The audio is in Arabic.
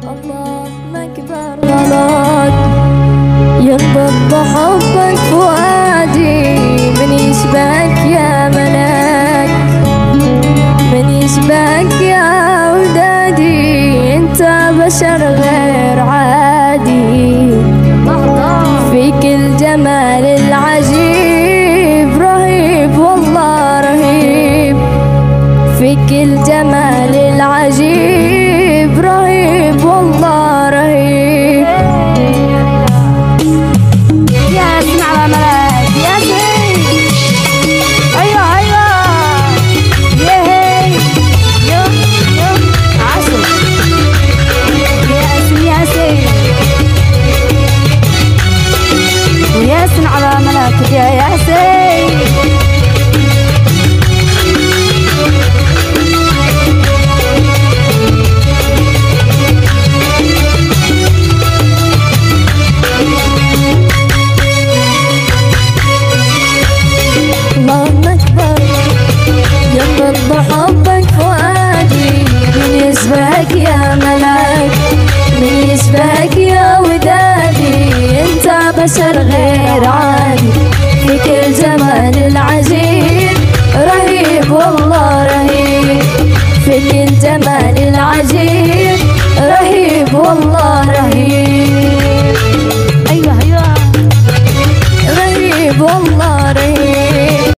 الله أكبر غلط ينبض حبك فؤادي. من يشبهك يا ملاك، من يشبهك يا ودادي، انت بشر غير عادي. فيك الجمال العجيب رهيب والله رهيب، فيك الجمال العجيب رهيب والله رهيب. يا اسمع ملاك يا سيد، ايوه ايوه يا هي يو يو عسل يا سيد ويا اسمع على ملاك يا سيد. ينبض حبك فؤادي. من يشبهك يا ملاك، من يشبهك يا وداد،